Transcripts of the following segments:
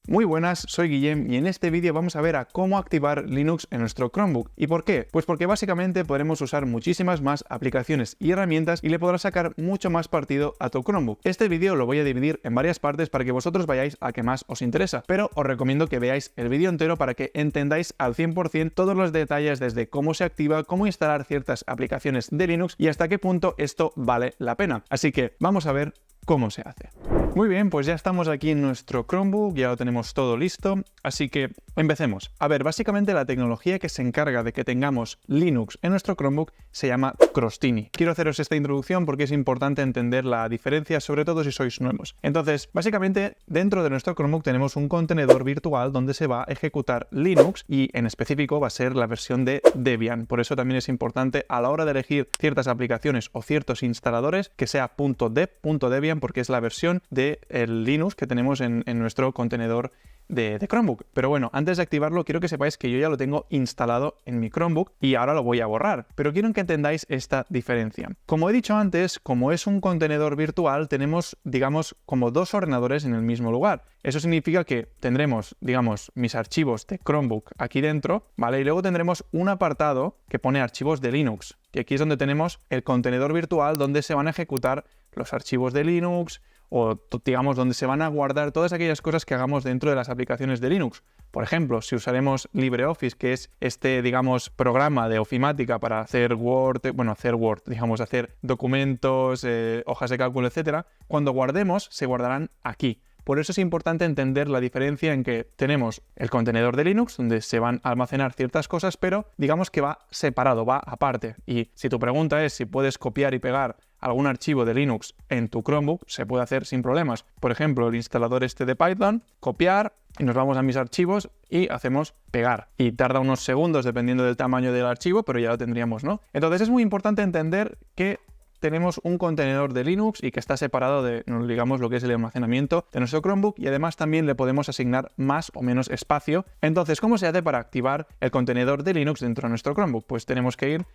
Muy buenas, soy Guillem y en este vídeo vamos a ver a cómo activar Linux en nuestro Chromebook. ¿Y por qué? Pues porque básicamente podremos usar muchísimas más aplicaciones y herramientas y le podrás sacar mucho más partido a tu Chromebook. Este vídeo lo voy a dividir en varias partes para que vosotros vayáis a que más os interesa, pero os recomiendo que veáis el vídeo entero para que entendáis al 100% todos los detalles desde cómo se activa, cómo instalar ciertas aplicaciones de Linux y hasta qué punto esto vale la pena. Así que vamos a ver cómo se hace. Muy bien, pues ya estamos aquí en nuestro Chromebook, ya lo tenemos todo listo, así que empecemos. A ver, básicamente la tecnología que se encarga de que tengamos Linux en nuestro Chromebook se llama Crostini. Quiero haceros esta introducción porque es importante entender la diferencia, sobre todo si sois nuevos. Entonces, básicamente, dentro de nuestro Chromebook tenemos un contenedor virtual donde se va a ejecutar Linux y en específico va a ser la versión de Debian. Por eso también es importante a la hora de elegir ciertas aplicaciones o ciertos instaladores que sea .deb.debian porque es la versión de el Linux que tenemos en nuestro contenedor de Chromebook. Pero bueno, antes de activarlo quiero que sepáis que yo ya lo tengo instalado en mi Chromebook y ahora lo voy a borrar, pero quiero que entendáis esta diferencia. Como he dicho antes, como es un contenedor virtual, tenemos, digamos, como dos ordenadores en el mismo lugar. Eso significa que tendremos, digamos, mis archivos de Chromebook aquí dentro, ¿vale? Y luego tendremos un apartado que pone archivos de Linux, y aquí es donde tenemos el contenedor virtual donde se van a ejecutar los archivos de Linux, o digamos donde se van a guardar todas aquellas cosas que hagamos dentro de las aplicaciones de Linux. Por ejemplo, si usaremos LibreOffice, que es este, digamos, programa de ofimática para hacer hacer documentos, hojas de cálculo, etcétera, cuando guardemos, se guardarán aquí. Por eso es importante entender la diferencia en que tenemos el contenedor de Linux, donde se van a almacenar ciertas cosas, pero digamos que va separado, va aparte. Y si tu pregunta es si puedes copiar y pegar algún archivo de Linux en tu Chromebook, se puede hacer sin problemas. Por ejemplo, el instalador este de Python, copiar, y nos vamos a mis archivos y hacemos pegar. Y tarda unos segundos dependiendo del tamaño del archivo, pero ya lo tendríamos, ¿no? Entonces es muy importante entender que tenemos un contenedor de Linux y que está separado de, digamos, lo que es el almacenamiento de nuestro Chromebook y además también le podemos asignar más o menos espacio. Entonces, ¿cómo se hace para activar el contenedor de Linux dentro de nuestro Chromebook? Pues tenemos que ir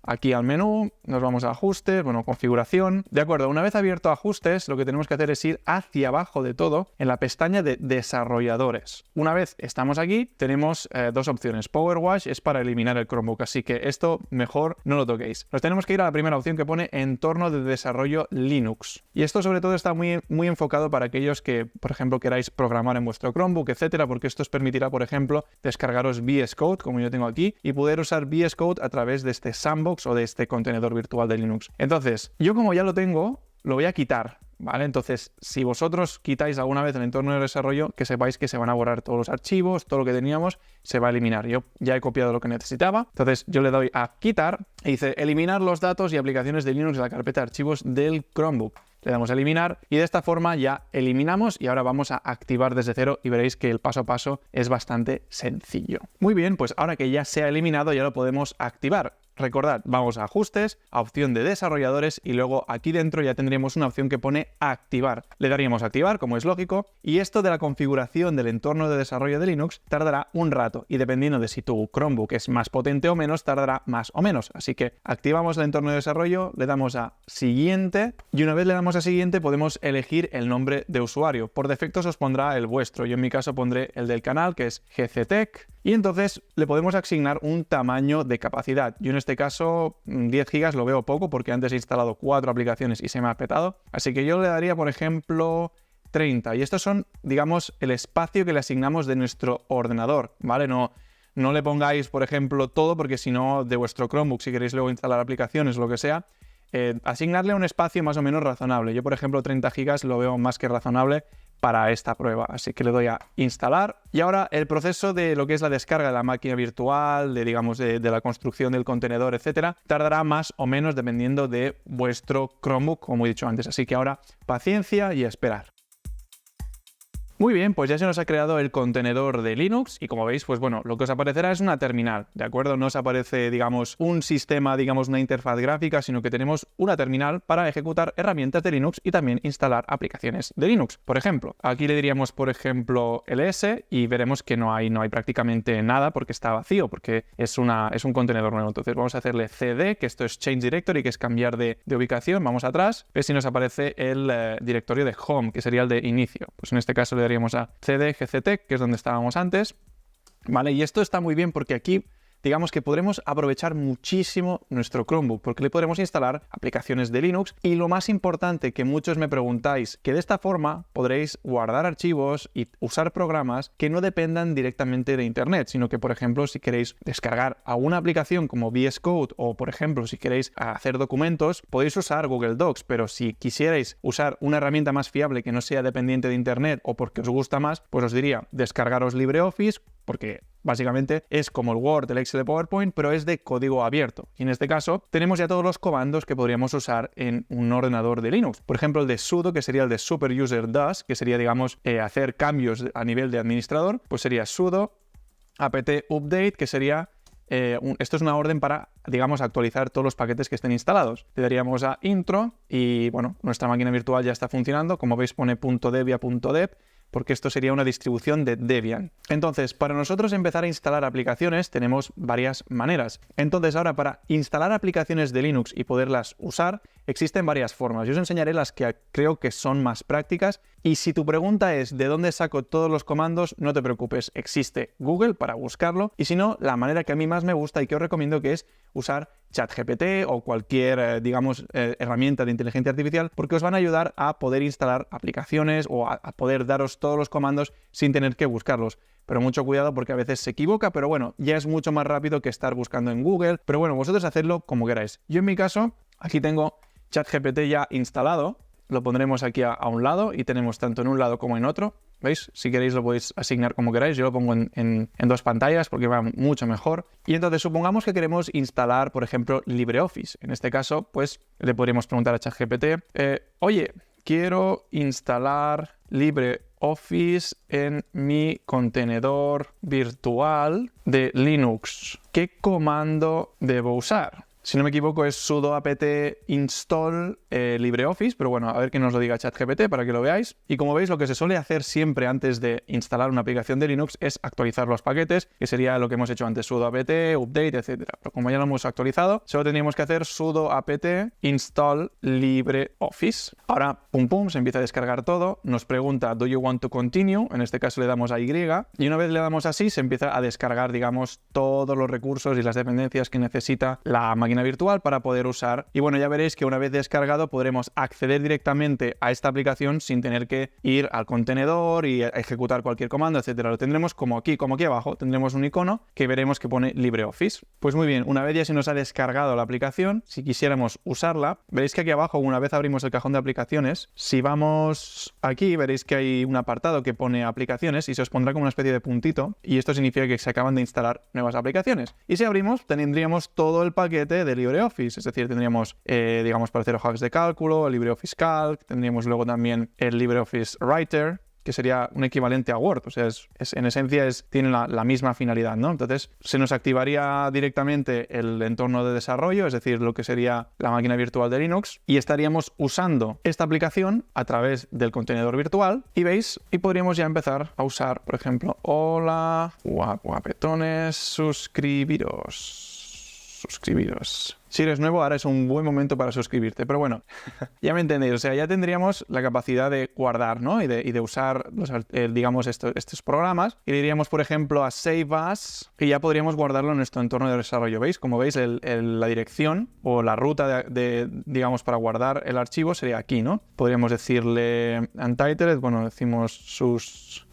aquí al menú, nos vamos a ajustes, configuración. De acuerdo, una vez abierto ajustes, lo que tenemos que hacer es ir hacia abajo de todo en la pestaña de desarrolladores. Una vez estamos aquí, tenemos dos opciones. PowerWash es para eliminar el Chromebook, así que esto mejor no lo toquéis. Nos tenemos que ir a la primera opción que pone entorno de desarrollo Linux. Y esto sobre todo está muy enfocado para aquellos que, por ejemplo, queráis programar en vuestro Chromebook, etcétera, porque esto os permitirá, por ejemplo, descargaros VS Code, como yo tengo aquí, y poder usar VS Code a través de este sandbox o de este contenedor virtual de Linux. Entonces, yo como ya lo tengo, lo voy a quitar, ¿vale? Entonces, si vosotros quitáis alguna vez el entorno de desarrollo, que sepáis que se van a borrar todos los archivos, todo lo que teníamos, se va a eliminar. Yo ya he copiado lo que necesitaba, entonces yo le doy a quitar y dice eliminar los datos y aplicaciones de Linux de la carpeta de archivos del Chromebook. Le damos a eliminar y de esta forma ya eliminamos y ahora vamos a activar desde cero y veréis que el paso a paso es bastante sencillo. Muy bien, pues ahora que ya se ha eliminado ya lo podemos activar. Recordad, vamos a ajustes, a opción de desarrolladores y luego aquí dentro ya tendríamos una opción que pone activar. Le daríamos a activar, como es lógico, y esto de la configuración del entorno de desarrollo de Linux tardará un rato y dependiendo de si tu Chromebook es más potente o menos, tardará más o menos. Así que activamos el entorno de desarrollo, le damos a siguiente y una vez le damos a siguiente podemos elegir el nombre de usuario. Por defecto os pondrá el vuestro, yo en mi caso pondré el del canal que es GCTech. Y entonces le podemos asignar un tamaño de capacidad. Yo en este caso 10 GB lo veo poco porque antes he instalado 4 aplicaciones y se me ha petado. Así que yo le daría, por ejemplo, 30. Y estos son, digamos, el espacio que le asignamos de nuestro ordenador, ¿vale? No le pongáis, por ejemplo, todo porque si no, de vuestro Chromebook, si queréis luego instalar aplicaciones o lo que sea, asignarle un espacio más o menos razonable. Yo, por ejemplo, 30 GB lo veo más que razonable para esta prueba, así que le doy a instalar y ahora el proceso de lo que es la descarga de la máquina virtual, de la construcción del contenedor, etcétera, tardará más o menos dependiendo de vuestro Chromebook, como he dicho antes, así que ahora paciencia y esperar. Muy bien, pues ya se nos ha creado el contenedor de Linux y como veis, pues bueno, lo que os aparecerá es una terminal, ¿de acuerdo? No os aparece, digamos, un sistema, digamos, una interfaz gráfica, sino que tenemos una terminal para ejecutar herramientas de Linux y también instalar aplicaciones de Linux. Por ejemplo, aquí le diríamos, por ejemplo, ls y veremos que no hay prácticamente nada porque está vacío, porque es un contenedor nuevo. Entonces vamos a hacerle cd, que esto es change directory, que es cambiar de ubicación. Vamos atrás, ves si nos aparece el directorio de home, que sería el de inicio. Pues en este caso le daríamos a cd gct, que es donde estábamos antes, ¿vale? Y esto está muy bien porque aquí digamos que podremos aprovechar muchísimo nuestro Chromebook porque le podremos instalar aplicaciones de Linux y lo más importante que muchos me preguntáis, que de esta forma podréis guardar archivos y usar programas que no dependan directamente de Internet, sino que, por ejemplo, si queréis descargar alguna aplicación como VS Code o, por ejemplo, si queréis hacer documentos, podéis usar Google Docs, pero si quisierais usar una herramienta más fiable que no sea dependiente de Internet o porque os gusta más, pues os diría descargaros LibreOffice, porque básicamente es como el Word, el Excel, el PowerPoint, pero es de código abierto. Y en este caso tenemos ya todos los comandos que podríamos usar en un ordenador de Linux. Por ejemplo, el de sudo, que sería el de super user does, que sería, digamos, hacer cambios a nivel de administrador, pues sería sudo apt update, que sería esto es una orden para, digamos, actualizar todos los paquetes que estén instalados. Le daríamos a intro y, bueno, nuestra máquina virtual ya está funcionando. Como veis, pone .debian.deb, porque esto sería una distribución de Debian. Entonces, para nosotros empezar a instalar aplicaciones tenemos varias maneras. Entonces, ahora para instalar aplicaciones de Linux y poderlas usar, existen varias formas. Yo os enseñaré las que creo que son más prácticas. Y si tu pregunta es ¿de dónde saco todos los comandos? No te preocupes, existe Google para buscarlo. Y si no, la manera que a mí más me gusta y que os recomiendo que es usar ChatGPT o cualquier, digamos, herramienta de inteligencia artificial, porque os van a ayudar a poder instalar aplicaciones o a poder daros todos los comandos sin tener que buscarlos. Pero mucho cuidado porque a veces se equivoca, pero bueno, ya es mucho más rápido que estar buscando en Google. Pero bueno, vosotros hacedlo como queráis. Yo en mi caso, aquí tengo ChatGPT ya instalado. Lo pondremos aquí a un lado y tenemos tanto en un lado como en otro. ¿Veis? Si queréis lo podéis asignar como queráis. Yo lo pongo en dos pantallas porque va mucho mejor. Y entonces supongamos que queremos instalar, por ejemplo, LibreOffice. En este caso, pues le podríamos preguntar a ChatGPT, oye, quiero instalar LibreOffice en mi contenedor virtual de Linux. ¿Qué comando debo usar? Si no me equivoco es sudo apt install LibreOffice, pero bueno, a ver que nos lo diga ChatGPT para que lo veáis. Y como veis, lo que se suele hacer siempre antes de instalar una aplicación de Linux es actualizar los paquetes, que sería lo que hemos hecho antes, sudo apt, update, etc. Pero como ya lo hemos actualizado, solo tendríamos que hacer sudo apt install LibreOffice. Ahora, pum pum, se empieza a descargar todo, nos pregunta do you want to continue, en este caso le damos a Y, y una vez le damos así, se empieza a descargar, digamos, todos los recursos y las dependencias que necesita la máquina virtual para poder usar. Y bueno, ya veréis que una vez descargado podremos acceder directamente a esta aplicación sin tener que ir al contenedor y ejecutar cualquier comando, etcétera. Lo tendremos como aquí abajo, tendremos un icono que veremos que pone LibreOffice. Pues muy bien, una vez ya se nos ha descargado la aplicación, si quisiéramos usarla, veréis que aquí abajo, una vez abrimos el cajón de aplicaciones, si vamos aquí, veréis que hay un apartado que pone aplicaciones y se os pondrá como una especie de puntito y esto significa que se acaban de instalar nuevas aplicaciones. Y si abrimos, tendríamos todo el paquete de LibreOffice, es decir, tendríamos, digamos, para hacer hojas de cálculo, el LibreOffice Calc, tendríamos luego también el LibreOffice Writer, que sería un equivalente a Word, o sea, en esencia tiene la misma finalidad, ¿no? Entonces, se nos activaría directamente el entorno de desarrollo, es decir, lo que sería la máquina virtual de Linux, y estaríamos usando esta aplicación a través del contenedor virtual, y veis, y podríamos ya empezar a usar, por ejemplo, hola, guapetones, suscribiros. Si eres nuevo, ahora es un buen momento para suscribirte. Pero bueno, ya me entendéis. O sea, ya tendríamos la capacidad de guardar, ¿no? Y de usar, digamos, estos programas. Y le diríamos, por ejemplo, a Save As, y ya podríamos guardarlo en nuestro entorno de desarrollo. ¿Veis? Como veis, la dirección o la ruta, digamos, para guardar el archivo sería aquí, ¿no? Podríamos decirle Untitled, bueno, decimos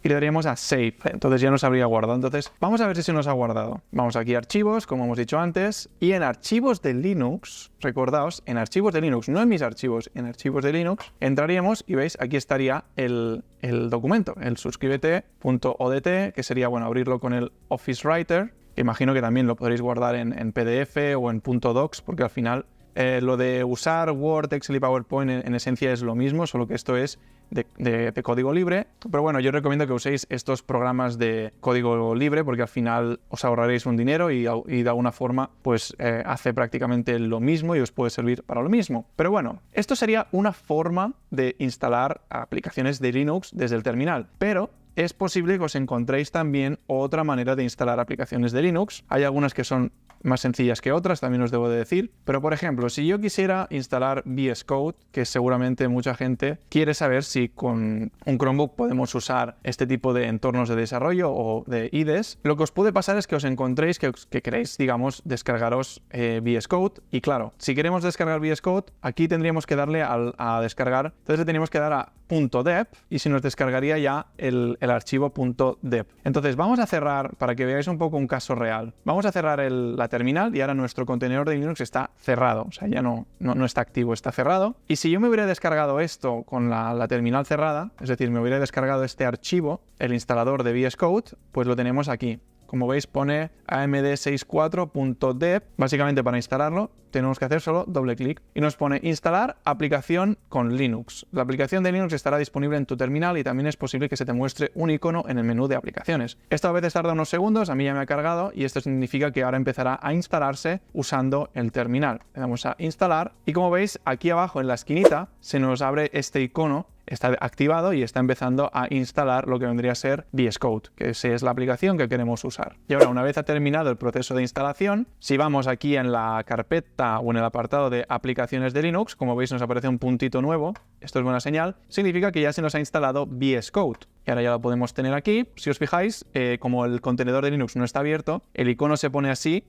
y le daríamos a Save. Entonces ya nos habría guardado. Entonces, vamos a ver si se nos ha guardado. Vamos aquí a Archivos, como hemos dicho antes. Y en Archivos de Linux, recordaos, en Archivos de Linux, no en mis archivos, en Archivos de Linux, entraríamos y veis, aquí estaría el documento, el suscríbete.odt, que sería, bueno, abrirlo con el Office Writer. Imagino que también lo podréis guardar en PDF o en .docs, porque al final lo de usar Word, Excel y PowerPoint en esencia es lo mismo, solo que esto es de código libre. Pero bueno, yo recomiendo que uséis estos programas de código libre porque al final os ahorraréis un dinero y de alguna forma pues hace prácticamente lo mismo y os puede servir para lo mismo. Pero bueno, esto sería una forma de instalar aplicaciones de Linux desde el terminal. Pero es posible que os encontréis también otra manera de instalar aplicaciones de Linux. Hay algunas que son más sencillas que otras, también os debo de decir. Pero por ejemplo, si yo quisiera instalar VS Code, que seguramente mucha gente quiere saber si con un Chromebook podemos usar este tipo de entornos de desarrollo o de IDEs, lo que os puede pasar es que os encontréis que queréis, digamos, descargaros VS Code. Y claro, si queremos descargar VS Code, aquí tendríamos que darle a descargar. Entonces le tenemos que dar a .deb y se nos descargaría ya el archivo .deb. Entonces vamos a cerrar, para que veáis un poco un caso real, vamos a cerrar la terminal y ahora nuestro contenedor de Linux está cerrado, o sea, ya no está activo, está cerrado. Y si yo me hubiera descargado esto con la terminal cerrada, es decir, me hubiera descargado este archivo, el instalador de VS Code, pues lo tenemos aquí. Como veis pone amd64.deb, básicamente para instalarlo tenemos que hacer solo doble clic y nos pone instalar aplicación con Linux. La aplicación de Linux estará disponible en tu terminal y también es posible que se te muestre un icono en el menú de aplicaciones. Esto a veces tarda unos segundos, a mí ya me ha cargado y esto significa que ahora empezará a instalarse usando el terminal. Le damos a instalar y como veis aquí abajo en la esquinita se nos abre este icono. Está activado y está empezando a instalar lo que vendría a ser VS Code, que es la aplicación que queremos usar. Y ahora, una vez ha terminado el proceso de instalación, si vamos aquí en la carpeta o en el apartado de aplicaciones de Linux, como veis nos aparece un puntito nuevo, esto es buena señal, significa que ya se nos ha instalado VS Code. Y ahora ya lo podemos tener aquí. Si os fijáis, como el contenedor de Linux no está abierto, el icono se pone así,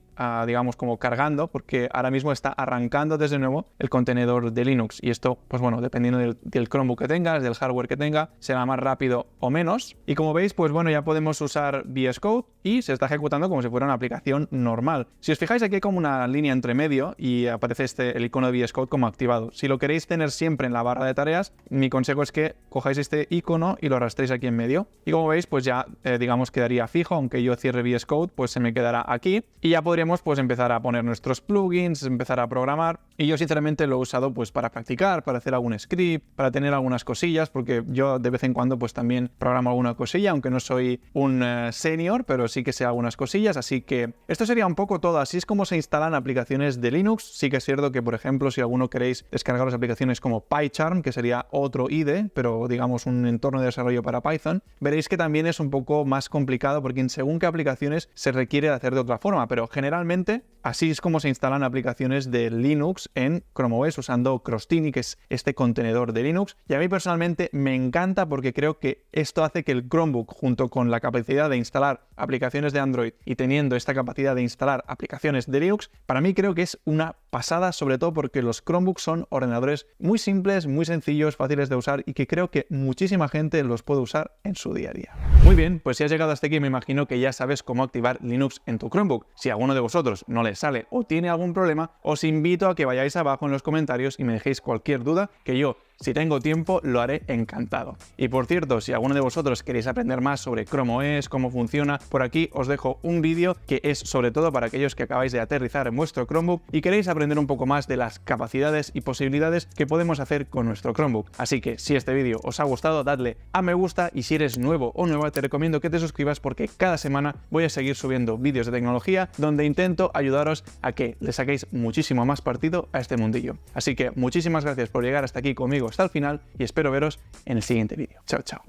digamos como cargando, porque ahora mismo está arrancando desde nuevo el contenedor de Linux. Y esto, pues bueno, dependiendo del Chromebook que tengas, del hardware que tenga, será más rápido o menos. Y como veis, pues bueno, ya podemos usar VS Code y se está ejecutando como si fuera una aplicación normal. Si os fijáis, aquí hay como una línea entre medio y aparece el icono de VS Code como activado. Si lo queréis tener siempre en la barra de tareas, mi consejo es que cojáis este icono y lo arrastréis aquí en medio. Y como veis, pues ya digamos quedaría fijo, aunque yo cierre VS Code, pues se me quedará aquí y ya podríamos pues empezar a poner nuestros plugins, empezar a programar. Y yo sinceramente lo he usado pues para practicar, para hacer algún script, para tener algunas cosillas, porque yo de vez en cuando pues también programo alguna cosilla, aunque no soy un senior, pero sí que sé algunas cosillas, así que esto sería un poco todo. Así es como se instalan aplicaciones de Linux. Sí que es cierto que, por ejemplo, si alguno queréis descargaros aplicaciones como PyCharm, que sería otro IDE, pero digamos un entorno de desarrollo para Python, veréis que también es un poco más complicado porque según qué aplicaciones se requiere de hacer de otra forma, pero generalmente así es como se instalan aplicaciones de Linux en Chrome OS usando Crostini, que es este contenedor de Linux. Y a mí personalmente me encanta porque creo que esto hace que el Chromebook, junto con la capacidad de instalar aplicaciones de Android y teniendo esta capacidad de instalar aplicaciones de Linux, para mí creo que es una pasada, sobre todo porque los Chromebooks son ordenadores muy simples, muy sencillos, fáciles de usar y que creo que muchísima gente los puede usar en su día a día. Muy bien, pues si has llegado hasta aquí me imagino que ya sabes cómo activar Linux en tu Chromebook. Si a alguno de vosotros no le sale o tiene algún problema, os invito a que vayáis abajo en los comentarios y me dejéis cualquier duda que yo, si tengo tiempo, lo haré encantado. Y por cierto, si alguno de vosotros queréis aprender más sobre Chrome OS, cómo funciona, por aquí os dejo un vídeo que es sobre todo para aquellos que acabáis de aterrizar en vuestro Chromebook y queréis aprender un poco más de las capacidades y posibilidades que podemos hacer con nuestro Chromebook. Así que si este vídeo os ha gustado, dadle a me gusta y si eres nuevo o nueva te recomiendo que te suscribas porque cada semana voy a seguir subiendo vídeos de tecnología donde intento ayudaros a que le saquéis muchísimo más partido a este mundillo. Así que muchísimas gracias por llegar hasta aquí conmigo hasta el final y espero veros en el siguiente vídeo. Chao, chao.